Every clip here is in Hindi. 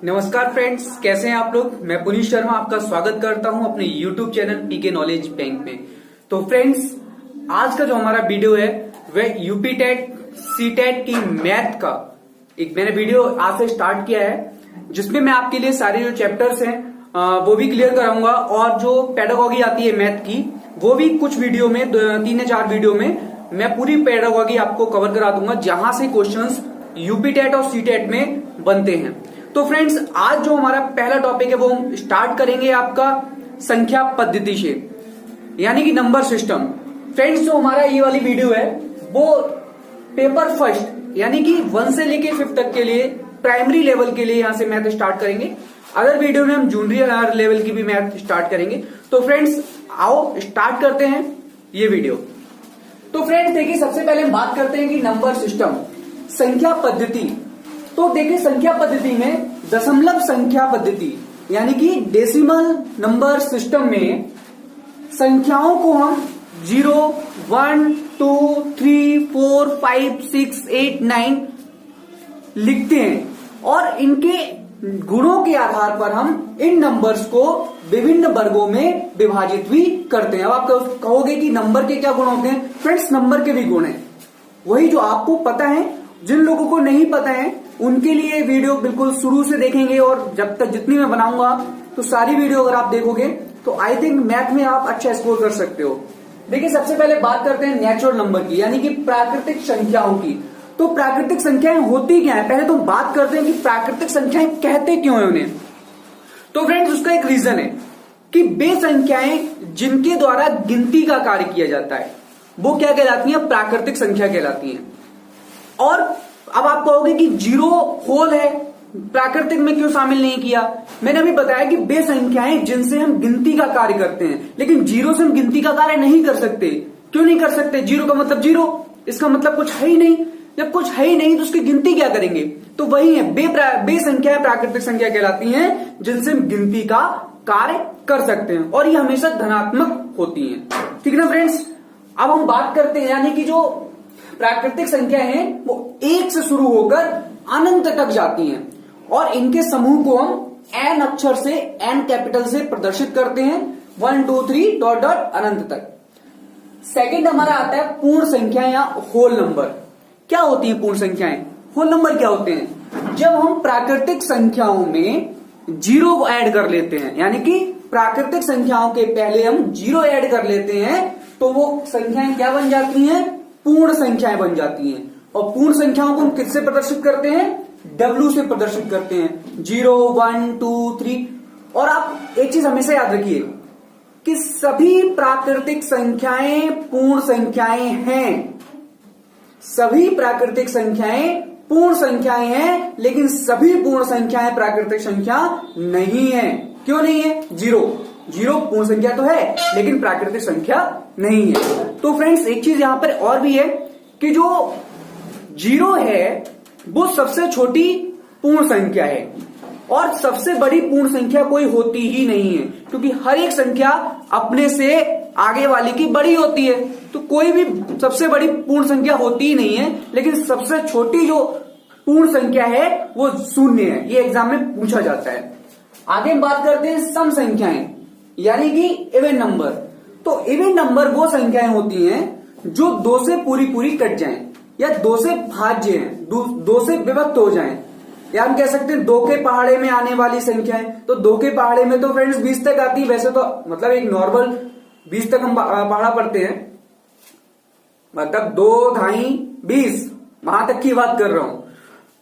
नमस्कार फ्रेंड्स, कैसे हैं आप लोग। मैं पुनीत शर्मा आपका स्वागत करता हूं अपने YouTube channel PK knowledge bank में। तो फ्रेंड्स, आज का जो हमारा वीडियो है वह यूपी टेट सी टेट की मैथ का एक मैंने वीडियो आज से स्टार्ट किया है, जिसमें मैं आपके लिए सारे जो चैप्टर्स हैं वो भी क्लियर कराऊंगा और जो पेडागॉजी आती है मैथ की वो भी कुछ वीडियो में 3 या 4 वीडियो में मैं पूरी पेडागॉजी आपको कवर करा दूंगा, जहां से क्वेश्चंस यूपी टेट और सी टेट में बनते हैं। तो फ्रेंड्स, आज जो हमारा पहला टॉपिक है वो हम स्टार्ट करेंगे आपका संख्या पद्धति से, यानी कि नंबर सिस्टम। फ्रेंड्स, जो हमारा ये वाली वीडियो है वो पेपर फर्स्ट यानी कि 1 से लेके 5 तक के लिए प्राइमरी लेवल के लिए यहां से मैथ स्टार्ट करेंगे। अदर वीडियो में हम जूनियर लेवल की भी मैथ स्टार्ट करेंगे। तो फ्रेंड्स, आओ स्टार्ट करते हैं ये वीडियो। तो फ्रेंड्स देखिए, सबसे पहले हम बात करते हैं कि नंबर सिस्टम, संख्या पद्धति। तो देखिए, संख्या पद्धति में दशमलव संख्या पद्धति यानी कि डेसिमल नंबर सिस्टम में संख्याओं को हम 0, 1, 2, 3, 4, 5, 6, 8, 9 लिखते हैं और इनके गुणों के आधार पर हम इन नंबर्स को विभिन्न वर्गों में विभाजित भी करते हैं। अब आप कहोगे कि नंबर के क्या गुण होते हैं। फ्रेंड्स, नंबर के भी गुण हैं, वही जो आपको पता है। जिन लोगों को नहीं पता है उनके लिए वीडियो बिल्कुल शुरू से देखेंगे, और जब तक जितनी मैं बनाऊंगा तो सारी वीडियो अगर आप देखोगे तो आई थिंक मैथ में आप अच्छा स्कोर कर सकते हो। देखिए, सबसे पहले बात करते हैं नेचुरल नंबर की, यानी कि प्राकृतिक संख्याओं की। तो प्राकृतिक संख्याएं होती क्या है, पहले तो बात करते हैं कि प्राकृतिक संख्याएं कहते क्यों है उन्हें। तो फ्रेंड्स, उसका एक रीजन है कि वे संख्याएं जिनके द्वारा गिनती का कार्य किया जाता है वो क्या कहलाती है, प्राकृतिक संख्या कहलाती है। और अब आप कहोगे कि 0 होल है, प्राकृतिक में क्यों शामिल नहीं किया। मैंने अभी बताया कि वे संख्याएं जिनसे हम गिनती का कार्य करते हैं, लेकिन 0 से हम गिनती का कार्य नहीं कर सकते। क्यों नहीं कर सकते, 0 का मतलब 0, इसका मतलब कुछ है ही नहीं। जब कुछ है ही नहीं तो उसकी गिनती क्या करेंगे। तो वही है, वे संख्याएं प्राकृतिक संख्या कहलाती हैं जिनसे हम गिनती का कार्य कर सकते हैं, और ये हमेशा धनात्मक होती हैं। ठीक है ना फ्रेंड्स। अब हम बात करते हैं, यानी कि जो प्राकृतिक संख्या है वो 1 से शुरू होकर अनंत तक जाती हैं, और इनके समूह को हम n अक्षर से, n कैपिटल से प्रदर्शित करते हैं, 1, 2, 3 डॉट डॉट अनंत तक। सेकंड हमारा आता है पूर्ण संख्या या होल नंबर। क्या होती है पूर्ण संख्याएं, होल नंबर क्या होते हैं। जब हम प्राकृतिक संख्याओं में 0 को ऐड कर लेते हैं, यानी कि प्राकृतिक संख्याओं के पहले हम 0 ऐड कर लेते हैं, तो वो संख्याएं क्या बन जाती हैं, पूर्ण संख्याएं बन जाती हैं। और पूर्ण संख्याओं को हम किससे प्रदर्शित करते हैं, W से प्रदर्शित करते हैं, 0, 1, 2, 3। और आप एक चीज हमेशा याद रखिए कि सभी प्राकृतिक संख्याएं पूर्ण संख्याएं हैं। सभी प्राकृतिक संख्याएं पूर्ण संख्याएं हैं, लेकिन सभी पूर्ण संख्याएं प्राकृतिक संख्या नहीं है। क्यों नहीं है, 0 पूर्ण संख्या तो है लेकिन प्राकृतिक संख्या नहीं है। तो फ्रेंड्स, एक चीज यहां पर और भी है कि जो 0 है वो सबसे छोटी पूर्ण संख्या है, और सबसे बड़ी पूर्ण संख्या कोई होती ही नहीं है, क्योंकि हर एक संख्या अपने से आगे वाली की बड़ी होती है। तो कोई भी सबसे बड़ी पूर्ण संख्या होती ही नहीं है, लेकिन सबसे छोटी जो पूर्ण संख्या है वो 0 है। ये एग्जाम में पूछा जाता है। आगे हम बात करते हैं सम संख्याएं, यानी कि इवन नंबर। तो इवन नंबर वो संख्याएं होती हैं जो 2 से पूरी कट जाएं, या 2 से भाज्य हैं, 2 से विभक्त हो जाएं, या हम कह सकते हैं 2 के पहाड़े में आने वाली संख्याएं। तो 2 के पहाड़े में तो फ्रेंड्स 20 तक आती है, वैसे तो मतलब एक नॉर्मल 20 तक हम पहाड़ा पढ़ते हैं, मतलब 2, 2.5, 20 वहां तक की बात कर रहा हूं।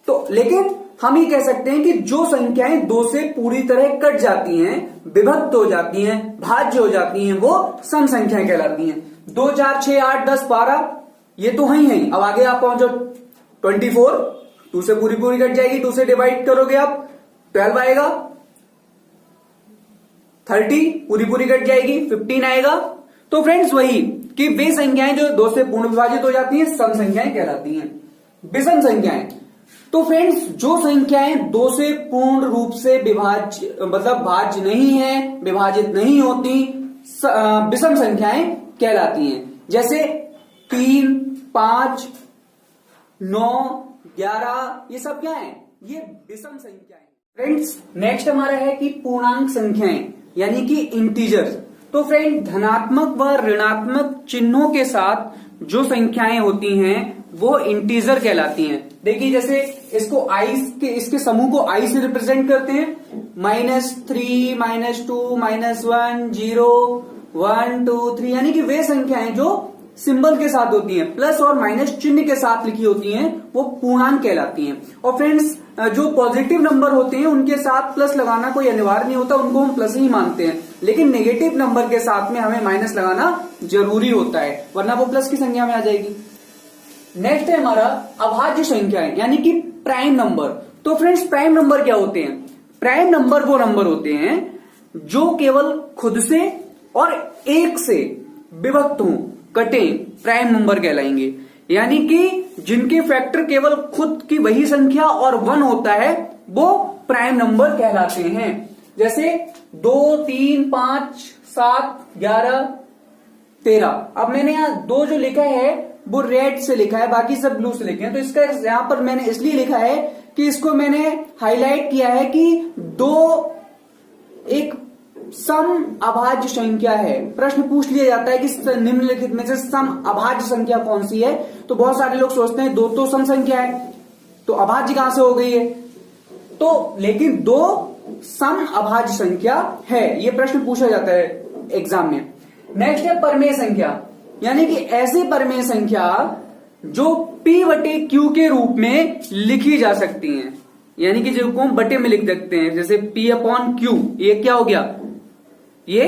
तो लेकिन हम ये कह सकते हैं कि जो संख्याएं 2 से पूरी तरह कट जाती हैं, विभक्त हो जाती हैं, भाज्य हो जाती हैं, वो सम संख्याएं कहलाती हैं। 2, 4, 6, 8, 10, 12 ये तो है ही। अब आगे आप पहुंचो 24, 2 से पूरी कट जाएगी, 2 से डिवाइड करोगे आप 12 आएगा, 30 पूरी कट जाएगी, 15 आएगा। तो फ्रेंड्स, वही कि वे संख्याएं जो 2 से पूर्ण विभाजित हो जाती हैं सम संख्याएं कहलाती हैं। विषम संख्याएं, तो फ्रेंड्स जो संख्याएं 2 से पूर्ण रूप से भाज्य नहीं है, विभाजित नहीं होती, विषम संख्याएं कहलाती हैं। जैसे 3, 5, 9, 11 ये सब क्या है, ये विषम संख्या है। फ्रेंड्स नेक्स्ट हमारा है कि पूर्णांक संख्याएं यानी कि इंटीजर्स। तो फ्रेंड धनात्मक व ऋणात्मक चिन्हों के साथ जो संख्याएं होती हैं वो इंटीजर कहलाती हैं। देखिए जैसे इसको आई के इसके समूह को आई से रिप्रेजेंट करते हैं, -3, -2, -1, 0, 1, 2, 3 यानी कि वे संख्याएं जो सिंबल के साथ होती हैं, प्लस और माइनस चिन्ह के साथ लिखी होती हैं, वो पूर्णांक कहलाती हैं। और फ्रेंड्स जो पॉजिटिव नंबर होते हैं उनके साथ प्लस लगाना कोई अनिवार्य नहीं होता, उनको हम प्लस ही मानते हैं, लेकिन नेगेटिव नंबर के साथ में हमें माइनस लगाना जरूरी होता है, वरना वो प्लस की संख्या में आ जाएगी। नेक्स्ट है हमारा अभाज्य संख्याएं यानी कि प्राइम नंबर। तो फ्रेंड्स प्राइम नंबर क्या होते हैं? प्राइम नंबर वो नंबर होते हैं जो केवल खुद से और एक से विभक्त हों, कटे, प्राइम नंबर कहलाएंगे। यानी कि जिनके फैक्टर केवल खुद की वही संख्या और 1 होता है वो प्राइम नंबर कहलाते हैं। जैसे 2, 3, 5, 7, 11, 13। अब मैंने यहां 2 जो लिखा है वो रेड से लिखा है, बाकी सब ब्लू से लिखे हैं। तो इसका यहां पर मैंने इसलिए लिखा है कि इसको मैंने हाईलाइट किया है कि 2 एक सम अभाज्य संख्या है। प्रश्न पूछ लिया जाता है कि निम्नलिखित में से सम अभाज्य संख्या कौन सी है, तो बहुत सारे लोग सोचते हैं 2 तो सम संख्या है, तो अभाज्य कहां से हो गई है? तो लेकिन 2 सम अभाज्य संख्या है, ये प्रश्न पूछा जाता है एग्जाम में। नेक्स्ट है परमेय संख्या, यानी कि ऐसी परमेय संख्या जो P/Q के रूप में लिखी जा सकती हैं, यानी कि जो हम बटे में लिख सकते हैं, जैसे P/Q, ये क्या हो गया? ये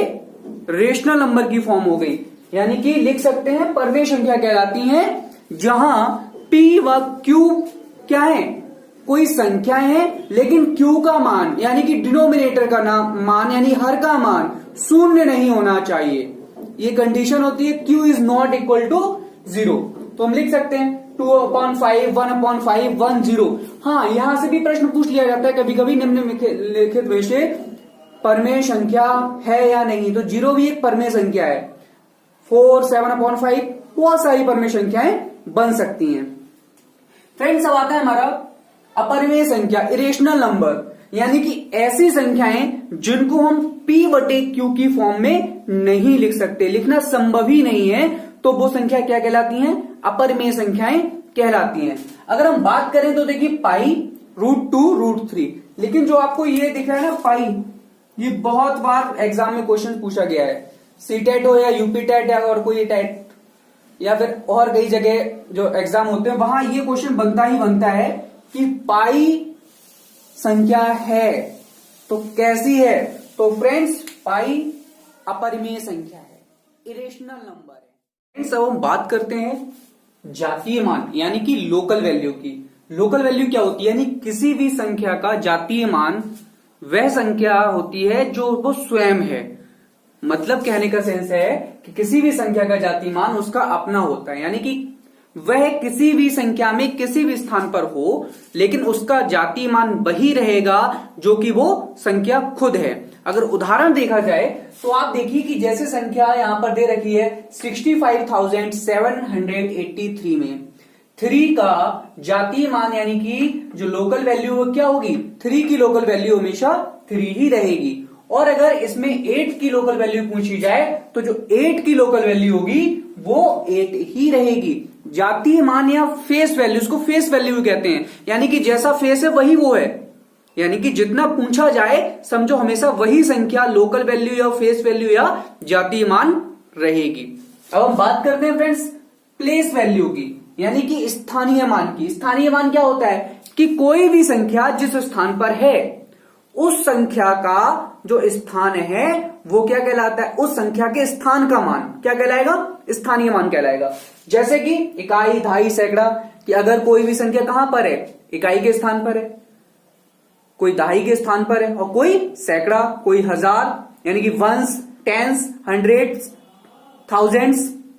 रेशनल नंबर की फॉर्म हो गई, यानी कि लिख सकते हैं परमेय संख्या कहलाती हैं, जहां P व Q क्या है? कोई संख्या है, लेकिन Q का मान यानी कि डिनोमिनेटर का मान यानी हर का मान शून्य नहीं होना चाहिए। ये कंडीशन होती है Q is not equal to 0। तो हम लिख सकते हैं 2/5, 1/5, 1, 0। हाँ, यहां से भी प्रश्न पूछ लिया जाता है कभी कभी निम्नलिखित में से परमेय संख्या है या नहीं, तो 0 भी एक परमेय संख्या है। 4, 7/5 बहुत सारी परमेय संख्याएं बन सकती हैं। फ्रेंड्स अब आता है हमारा अपरिमेय संख्या, इरेशनल नंबर, यानी कि ऐसी संख्याएं जिनको हम P/Q की फॉर्म में नहीं लिख सकते, लिखना संभव ही नहीं है, तो वो संख्या क्या कहलाती हैं? अपरिमेय संख्याएं कहलाती हैं। अगर हम बात करें तो देखिए पाई, √2, √3, लेकिन जो आपको ये दिख रहा है ना पाई, ये बहुत बार एग्जाम में क्वेश्चन पूछा गया है, सीटेट हो या यूपीटेट या और कोई टेट या फिर और कई जगह जो एग्जाम होते हैं वहां ये क्वेश्चन बनता ही बनता है कि पाई संख्या है तो कैसी है? तो फ्रेंड्स पाई अपरिमेय संख्या है, इरेशनल नंबर है। फ्रेंड्स अब हम बात करते हैं जातीय मान यानी कि लोकल वैल्यू की। लोकल वैल्यू क्या होती है? यानी किसी भी संख्या का जातीय मान वह संख्या होती है जो वो स्वयं है। मतलब कहने का सेंस है कि किसी भी संख्या का जातीय मान उसका अपना होता है, यानी कि वह किसी भी संख्या में किसी भी स्थान पर हो, लेकिन उसका जातीय मान वही रहेगा जो कि वो संख्या खुद है। अगर उदाहरण देखा जाए तो आप देखिए कि जैसे संख्या यहां पर दे रखी है 65,783 में 3 का जातीय मान यानी कि जो लोकल वैल्यू वो क्या होगी? 3 की लोकल वैल्यू हमेशा 3 ही रहेगी। और अगर इसमें 8 की लोकल वैल्यू पूछी जाए तो जो 8 की लोकल वैल्यू होगी वो 8 ही रहेगी। जातीय मान या फेस वैल्यू, उसको फेस वैल्यू कहते हैं, यानी कि जैसा फेस है वही वो है, यानी कि जितना पूछा जाए समझो हमेशा वही संख्या लोकल वैल्यू या फेस वैल्यू या जातीय मान रहेगी। अब हम बात करते हैं फ्रेंड्स प्लेस वैल्यू की, यानी कि स्थानीय मान की। स्थानीय मान क्या होता है? कि कोई भी संख्या जिस स्थान पर है उस संख्या का जो स्थान है वो क्या कहलाता है? उस संख्या के स्थान का मान क्या कहलाएगा? स्थानीय मान कहलाएगा। जैसे कि इकाई, दहाई, सैकड़ा, कि अगर कोई भी संख्या कहां पर है? इकाई के स्थान पर है, कोई दहाई के स्थान पर है, और कोई सैकड़ा, कोई हजार, यानी कि once, tense, hundreds, thousands,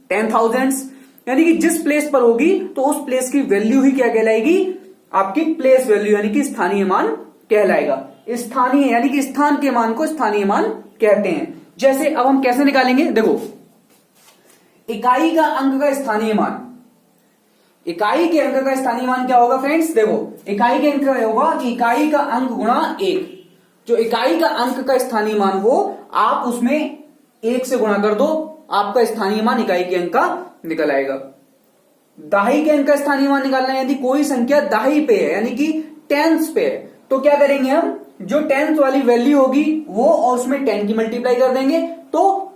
10,000s, यानी कि जिस प्लेस पर होगी तो उस प्लेस की वैल्यू ही क्या कहलाएगी? आपकी प्लेस वैल्यू यानी कि स्थानीय मान कहलाएगा। स्थानीय यानी कि स्थान के मान को स्थानीय मान कहते हैं। जैसे अब हम कैसे निकालेंगे? देखो, इकाई का अंक का स्थानीय मान, इकाई के अंक का स्थानीय मान क्या होगा फ्रेंड्स? देखो इकाई के अंक का होगा कि इकाई का अंक गुणा 1। जो इकाई का अंक का स्थानीय मान हो आप उसमें 1 से गुणा कर दो, आपका स्थानीय मान इकाई के अंक का निकल आएगा। दाही के अंक का स्थानीय मान निकालना है, यदि कोई संख्या दाही पे है यानी कि टेंस पे है तो क्या करेंगे हम, जो टेंस वाली वैल्यू होगी वो और उसमें 10 की मल्टीप्लाई कर देंगे तो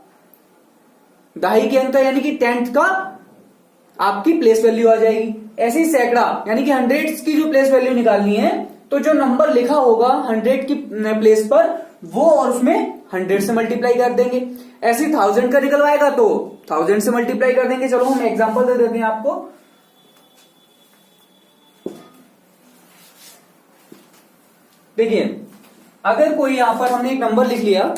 दाही के अंक यानी कि 10th का आपकी प्लेस वैल्यू आ जाएगी। ऐसे ही सैकड़ा यानी कि 100 की जो प्लेस वैल्यू निकालनी है तो जो नंबर लिखा होगा 100 की प्लेस पर वो और उसमें 100 से मल्टीप्लाई कर देंगे। ऐसे 1000 का निकलवाएगा तो 1000 से मल्टीप्लाई कर देंगे। चलो हम एग्जांपल दे देते हैं आपको। देखिए अगर कोई यहां पर हमने एक नंबर लिख लिया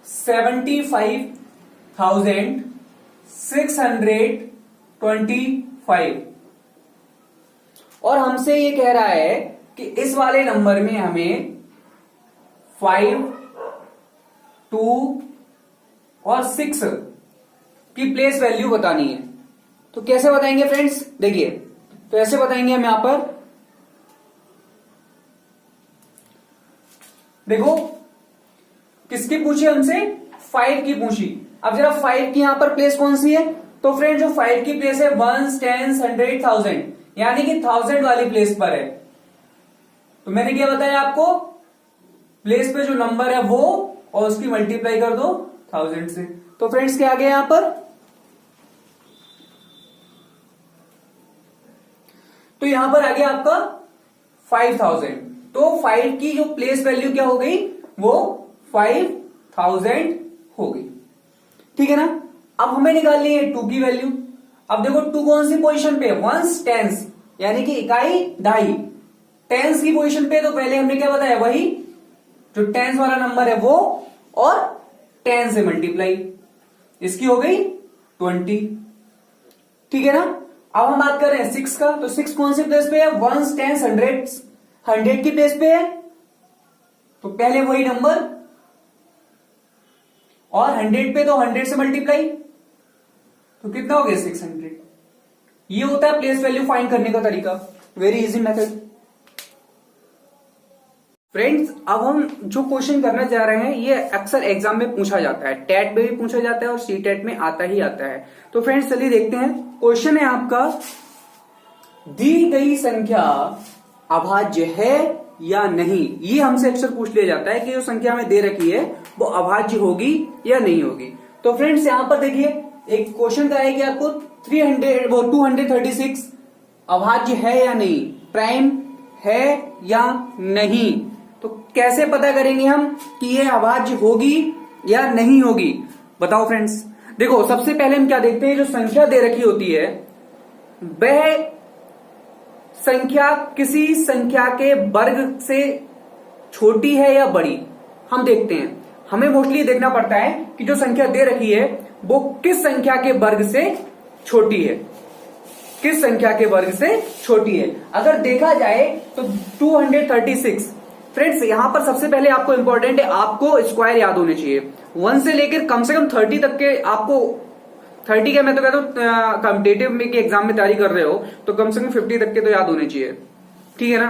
75,625 और हमसे ये कह रहा है कि इस वाले नंबर में हमें 5, 2 और 6 की प्लेस वैल्यू बतानी है। तो कैसे बताएंगे फ्रेंड्स? देखिए तो ऐसे बताएंगे हम यहां पर, देखो किसकी पूछी हमसे? 5 की पूछी। अब जरा 5 की यहां पर प्लेस कौन सी है? तो फ्रेंड जो 5 की प्लेस है 1, 10, 100, 1000 यानी कि 1000 वाली प्लेस पर है। तो मैंने क्या बताया आपको, प्लेस पे जो नंबर है वो और उसकी मल्टीप्लाई कर दो 1000 से। तो फ्रेंड्स क्या आ गया यहां पर? तो यहां पर आ गया आपका 5000। तो 5 की जो प्लेस वैल्यू क्या हो गई? वो 5000 हो गई। ठीक है ना? अब हमें निकालनी है 2 की वैल्यू। अब देखो 2 कौन सी पोजीशन पे है? 1 टेंस यानी कि इकाई दाई। टेंस की पोजीशन पे तो पहले हमने क्या बताया, वही जो टेंस वाला नंबर है वो और 10 से मल्टीप्लाई, इसकी हो गई 20। ठीक है ना? अब हम बात कर रहे हैं 6 का। तो 6 कौन सी प्लेस पे है? 1, 10, 100 की प्लेस पे है। तो पहले वही नंबर और 100 पे तो 100 से मल्टीप्लाई, तो कितना हो गया? 600। ये होता है प्लेस वैल्यू फाइंड करने का तरीका। Very easy method. फ्रेंड्स अब हम जो क्वेश्चन करना चाह रहे हैं ये अक्सर एग्जाम में पूछा जाता है, टेट में भी पूछा जाता है और सी टेट में आता ही आता है। तो फ्रेंड्स चलिए देखते हैं। क्वेश्चन है आपका, दी गई संख्या अभाज्य है या नहीं। ये हमसे अक्सर पूछ लिया जाता है कि जो संख्या हमें दे रखी है वो अभाज्य होगी या नहीं होगी। तो फ्रेंड्स यहां पर देखिए एक क्वेश्चन का है कि आपको 236 अभाज्य है या नहीं, प्राइम है या नहीं। तो कैसे पता करेंगे हम कि ये अभाज्य होगी या नहीं होगी? बताओ फ्रेंड्स। देखो सबसे पहले हम क्या देखते हैं, जो संख्या दे रखी होती है वह संख्या किसी संख्या के वर्ग से छोटी है या बड़ी, हम देखते हैं। हमें मोस्टली देखना पड़ता है कि जो संख्या दे रखी है वो किस संख्या के वर्ग से छोटी है, किस संख्या के वर्ग से छोटी है। अगर देखा जाए तो 236 फ्रेंड्स यहां पर सबसे पहले आपको इंपॉर्टेंट है, आपको स्क्वायर याद होने चाहिए। 1 से लेकर कम से कम 30 तक के आपको 30 के मैं तो कहता हूं कॉम्पिटेटिव में के एग्जाम में तैयारी कर रहे हो तो कम से कम 50 तक के तो याद होने चाहिए। ठीक है ना?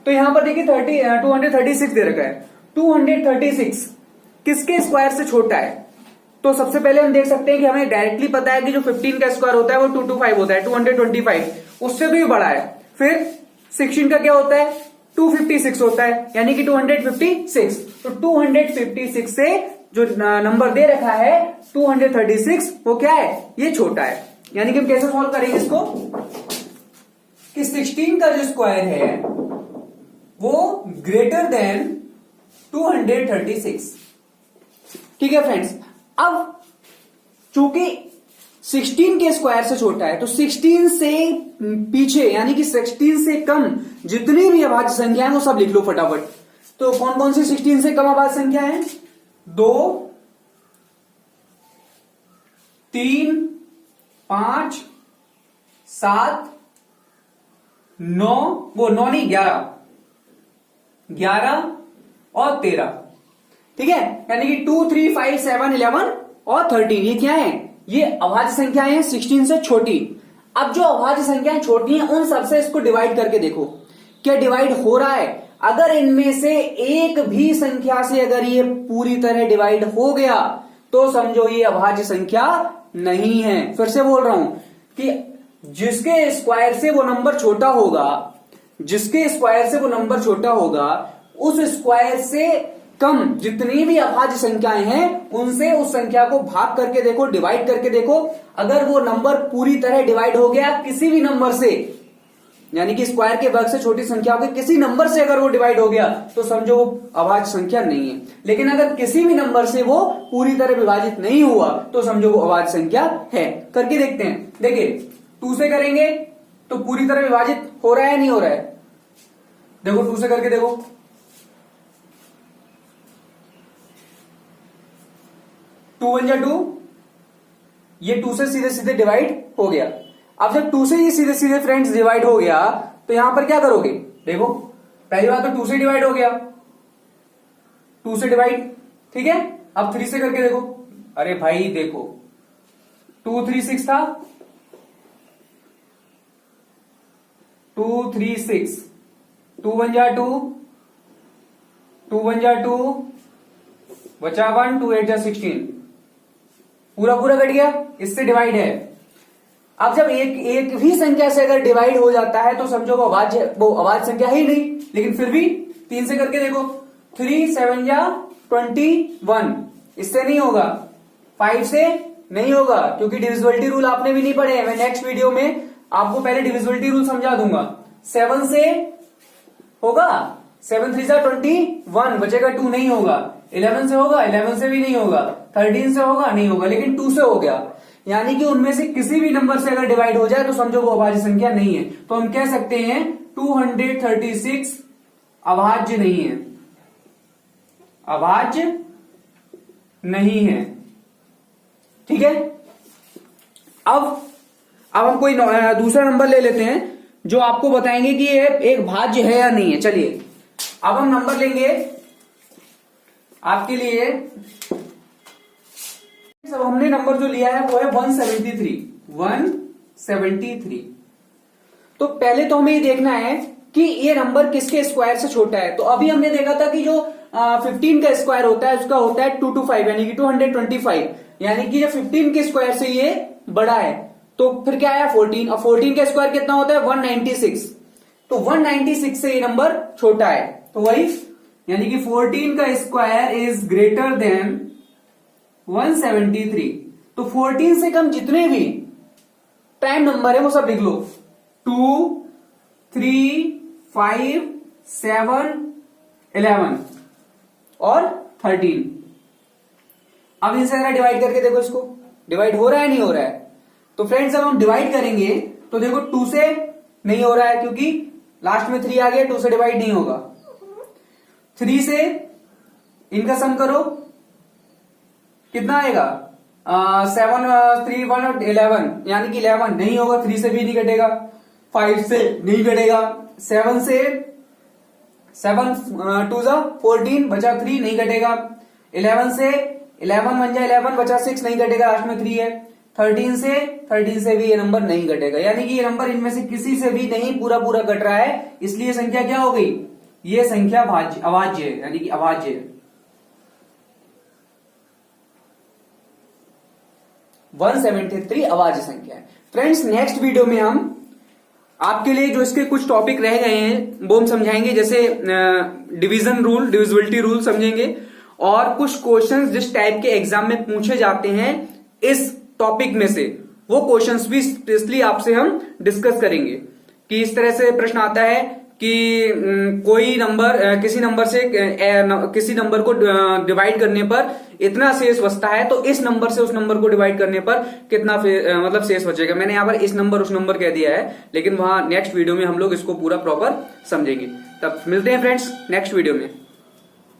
तो यहां पर देखिए 236 दे रखा है। 236 किसके स्क्वायर से छोटा है? तो सबसे पहले हम देख सकते हैं कि हमें डायरेक्टली पता है कि जो 15 का स्क्वायर होता है वो 225 होता है, 225 उससे भी बड़ा है। फिर 16 का क्या होता है? 256 होता है, यानी कि 256। तो 256 से जो नंबर दे रखा है 236 वो क्या है? ये छोटा है। यानी कि हम कैसे सॉल्व करेंगे इसको कि 16 का जो स्क्वायर है वो ग्रेटर देन 236। ठीक है फ्रेंड्स। अब चूंकि 16 के स्क्वायर से छोटा है तो 16 से पीछे यानी कि 16 से कम जितनी भी अभाज्य संख्या है वो सब लिख लो फटाफट। तो कौन कौन सी 16 से कम अभाज्य संख्या है? 2, 3, 5, 7, 9, वो 9 नहीं 11 और 13। ठीक है? यानी कि 2, 3, 5, 7, 11 और 13 ये क्या है? ये अभाज्य संख्याएं हैं 16 से छोटी। अब जो अभाज्य संख्याएं छोटी हैं उन सबसे इसको डिवाइड करके देखो क्या डिवाइड हो रहा है। अगर इनमें से एक भी संख्या से अगर ये पूरी तरह डिवाइड हो गया तो समझो ये अभाज्य संख्या नहीं है। फिर से बोल रहा हूं कि जिसके स्क्वायर से वो नंबर छोटा होगा, जिसके स्क्वायर से वो नंबर छोटा होगा, उस स्क्वायर से कम जितनी भी अभाज्य संख्याएं हैं उनसे उस संख्या को भाग करके देखो, डिवाइड करके देखो। अगर वो नंबर पूरी तरह डिवाइड हो गया किसी भी नंबर से, यानी कि स्क्वायर के वर्ग से छोटी संख्याओं के किसी नंबर से अगर वो डिवाइड हो गया तो समझो वो अभाज्य संख्या नहीं है। लेकिन अगर किसी भी नंबर से वो पूरी तरह विभाजित नहीं हुआ तो समझो वो अभाज्य संख्या है। करके देखते हैं। देखिए 2 से करेंगे तो पूरी तरह विभाजित हो रहा है नहीं हो रहा है? देखो 2 से करके देखो। 2 1 जा 2, ये 2 से सीधे सीधे डिवाइड हो गया। अब जब 2 से ये सीधे सीधे फ्रेंड्स डिवाइड हो गया तो यहां पर क्या करोगे? देखो पहली बात तो 2 से डिवाइड हो गया, 2 से डिवाइड, ठीक है। अब 3 से करके देखो। अरे भाई देखो 2 3 6 था, 2 3 6, 2 1 जा 2, 2 1 जा 2, बचा 1, 2 8 जा 16, पूरा पूरा कट गया, इससे डिवाइड है। अब जब एक ही संख्या से अगर डिवाइड हो जाता है तो समझो वो अभाज्य संख्या ही नहीं। लेकिन फिर भी 3 से करके देखो। 3 7 जा 21, इससे नहीं होगा। 5 से नहीं होगा क्योंकि डिविजिबिलिटी रूल आपने भी नहीं पढ़े हैं। मैं नेक्स्ट वीडियो में आपको पहले डिविजिबिलिटी रूल समझा दूंगा। 7 से होगा, 7 3 जा 21, बचेगा 2, नहीं होगा। 11 से होगा, 11 से भी नहीं होगा। 13 से होगा, नहीं होगा। लेकिन 2 से हो गया, यानी कि उनमें से किसी भी नंबर से अगर डिवाइड हो जाए तो समझो वो अभाज्य संख्या नहीं है। तो हम कह सकते हैं 236 अभाज्य नहीं है, अभाज्य नहीं है, ठीक है। अब हम कोई दूसरा नंबर ले लेते हैं जो आपको बताएंगे कि ये एक भाज्य है या नहीं है। चलिए अब हम नंबर लेंगे आपके लिए। अब हमने नंबर जो लिया है वो है 173। तो पहले तो हमें ये देखना है कि ये नंबर किसके स्क्वायर से छोटा है। तो अभी हमने देखा था कि जो 15 का स्क्वायर होता है उसका होता है 225, यानी कि 225, यानी कि जब 15 के स्क्वायर से ये बड़ा है तो फिर क्या आया 14। अब 14 का स्क्वायर कितना होता है 196, तो 196 से ये नंबर छोटा है। तो वही, यानी कि 14 का स्क्वायर इज ग्रेटर देन 173। तो 14 से कम जितने भी प्राइम नंबर है वो सब लिख लो। 2 3 5 7 11 और 13। अब इनसे जरा डिवाइड करके देखो, इसको डिवाइड हो रहा है नहीं हो रहा है? तो फ्रेंड्स जब हम डिवाइड करेंगे तो देखो 2 से नहीं हो रहा है क्योंकि लास्ट में 3 आ गया, 2 से डिवाइड नहीं होगा। 3 से इनका सम करो, कितना आएगा 7 3 1 11, यानी कि 11 नहीं होगा, 3 से भी नहीं कटेगा, 5 से नहीं कटेगा, 7 से 7 2 जा 14, बचा 3 नहीं कटेगा। 11 से 11 1 जा 11, बचा 6 नहीं कटेगा, लास्ट में 3 है। 13 से भी ये नंबर नहीं कटेगा, यानी कि ये नंबर इनमें से किसी से भी नहीं पूरा पूरा कट रहा है। इसलिए संख्या क्या हो गई? ये संख्या अभाज्य है, यानी कि अभाज्य है। 173 अभाज्य संख्या है। फ्रेंड्स नेक्स्ट वीडियो में हम आपके लिए जो इसके कुछ टॉपिक रह गए हैं वो हम समझाएंगे, जैसे डिवीजन रूल, डिविजिबिलिटी रूल समझेंगे, और कुछ क्वेश्चंस जिस टाइप के एग्जाम में पूछे जाते हैं इस टॉपिक में से वो क्वेश्चंस भी स्पेशली आपसे हम डिस्कस करेंगे कि इस तरह से प्रश्न आता है कि कोई नंबर किसी नंबर से किसी नंबर को डिवाइड करने पर इतना शेष बचता है, तो इस नंबर से उस नंबर को डिवाइड करने पर कितना मतलब शेष बचेगा। मैंने यहाँ पर इस नंबर उस नंबर कह दिया है, लेकिन वहां नेक्स्ट वीडियो में हम लोग इसको पूरा प्रॉपर समझेंगे। तब मिलते हैं फ्रेंड्स नेक्स्ट वीडियो में।